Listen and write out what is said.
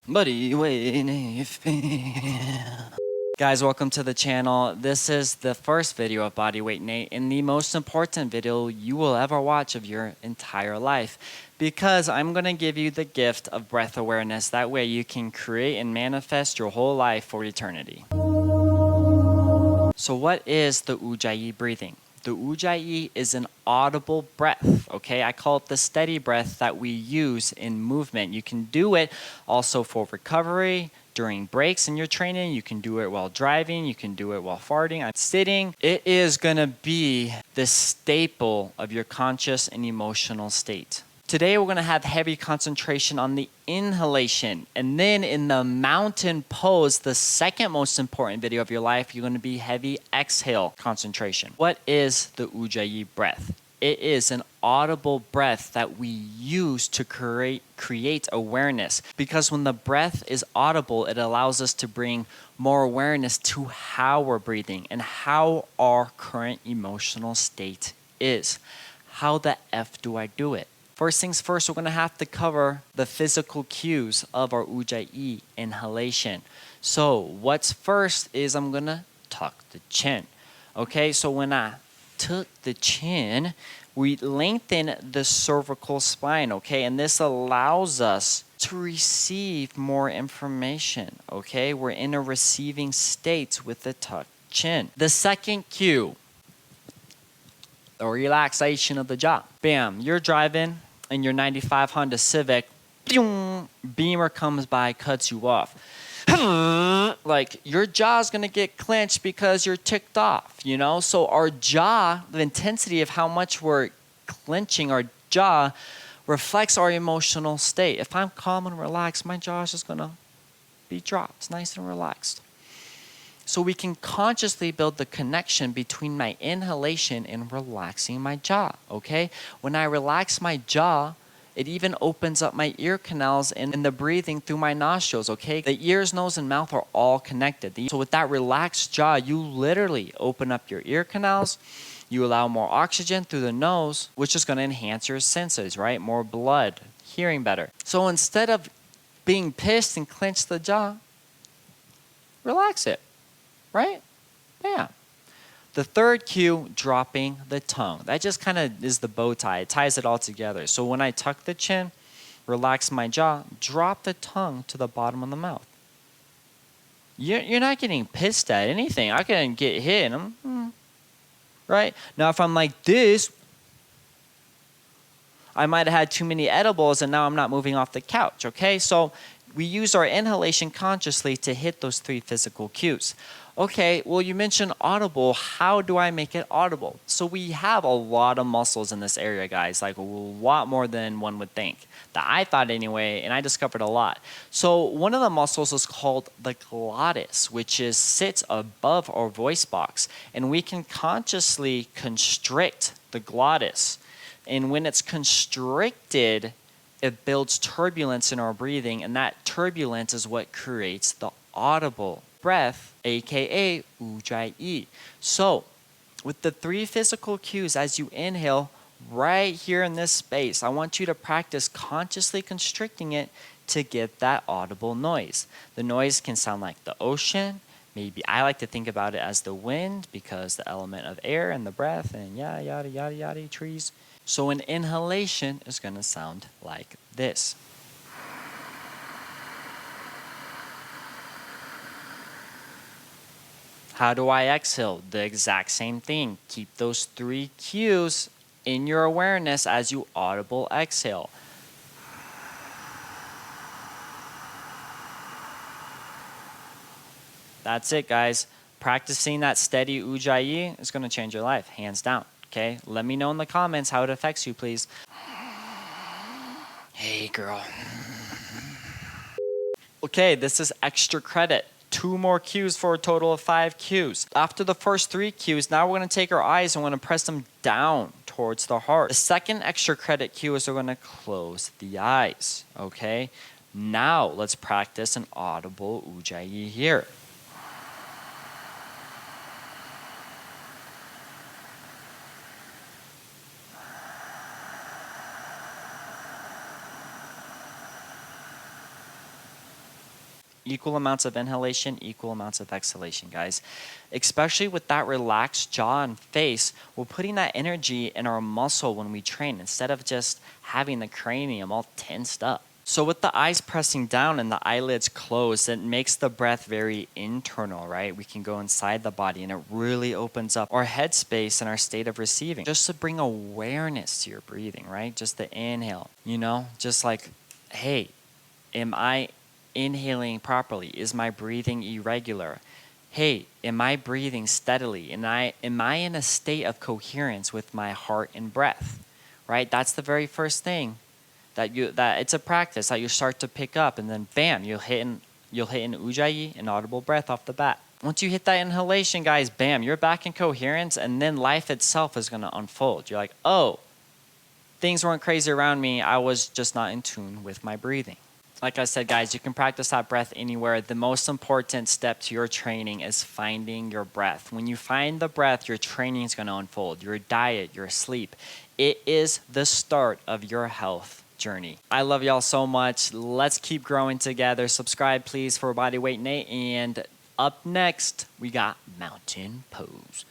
Buddy, wait. Guys, welcome to the channel. This is the first video of Bodyweight Nate and the most important video you will ever watch of your entire life, because I'm going to give you the gift of breath awareness. That way you can create and manifest your whole life for eternity. So what is the Ujjayi breathing? The Ujjayi is an audible breath, okay? I call it the steady breath that we use in movement. You can do it also for recovery, during breaks in your training. You can do it while driving. You can do it while farting. I'm sitting. It is going to be the staple of your conscious and emotional state. Today we're going to have heavy concentration on the inhalation, and then in the mountain pose, the second most important video of your life, you're going to be heavy exhale concentration. What is the Ujjayi breath? It is an audible breath that we use to create awareness, because when the breath is audible, it allows us to bring more awareness to how we're breathing and how our current emotional state is. How the F do I do it? First things first, we're going to have to cover the physical cues of our Ujjayi inhalation. So what's first is I'm going to tuck the chin. Okay, so when I tuck the chin, we lengthen the cervical spine, okay? And this allows us to receive more information, okay? We're in a receiving state with the tucked chin. The second cue, the relaxation of the jaw. Bam, you're driving in your 95 Honda Civic, Beamer comes by, cuts you off. Like, your jaw's gonna get clenched because you're ticked off, you know? So our jaw, the intensity of how much we're clenching our jaw reflects our emotional state. If I'm calm and relaxed, my jaw is just gonna be dropped, nice and relaxed. So we can consciously build the connection between my inhalation and relaxing my jaw, okay? When I relax my jaw, it even opens up my ear canals and the breathing through my nostrils, okay? The ears, nose, and mouth are all connected. So with that relaxed jaw, you literally open up your ear canals, you allow more oxygen through the nose, which is gonna enhance your senses, right? More blood, hearing better. So instead of being pissed and clench the jaw, relax it. Right? Yeah. The third cue, dropping the tongue. That just kind of is the bow tie. It ties it all together. So when I tuck the chin, relax my jaw, drop the tongue to the bottom of the mouth. You're not getting pissed at anything. I can get hit. Right? Now, if I'm like this, I might have had too many edibles and now I'm not moving off the couch. Okay? So we use our inhalation consciously to hit those three physical cues. Okay, well, you mentioned audible. How do I make it audible? So we have a lot of muscles in this area, guys, like a lot more than one would think. That I thought anyway, and I discovered a lot. So one of the muscles is called the glottis, which sits above our voice box. And we can consciously constrict the glottis. And when it's constricted, it builds turbulence in our breathing, and that turbulence is what creates the audible breath, aka Ujjayi. So, with the three physical cues as you inhale, right here in this space, I want you to practice consciously constricting it to get that audible noise. The noise can sound like the ocean. Maybe I like to think about it as the wind, because the element of air and the breath and yada yada yada yada trees. So an inhalation is going to sound like this. How do I exhale? The exact same thing. Keep those three cues in your awareness as you audible exhale. That's it, guys. Practicing that steady Ujjayi is going to change your life, hands down. Okay? Let me know in the comments how it affects you, please. Hey, girl. Okay, this is extra credit. 2 more cues for a total of 5 cues. After the first 3 cues, now we're going to take our eyes and we're going to press them down towards the heart. The second extra credit cue is we're going to close the eyes. Okay? Now let's practice an audible Ujjayi here. Equal amounts of inhalation, equal amounts of exhalation, guys. Especially with that relaxed jaw and face, we're putting that energy in our muscle when we train instead of just having the cranium all tensed up. So with the eyes pressing down and the eyelids closed, it makes the breath very internal, right? We can go inside the body and it really opens up our headspace and our state of receiving. Just to bring awareness to your breathing, right? Just the inhale, just like, hey, am I inhaling properly? Is my breathing irregular? Hey, am I breathing steadily? Am I in a state of coherence with my heart and breath? Right? That's the very first thing that it's a practice that you start to pick up, and then bam, you'll hit an Ujjayi, an audible breath off the bat. Once you hit that inhalation, guys, bam, you're back in coherence, and then life itself is going to unfold. You're like, oh, things weren't crazy around me. I was just not in tune with my breathing. Like I said, guys, you can practice that breath anywhere. The most important step to your training is finding your breath. When you find the breath, your training is going to unfold. Your diet, your sleep. It is the start of your health journey. I love y'all so much. Let's keep growing together. Subscribe, please, for Bodyweight Nate. And up next, we got mountain pose.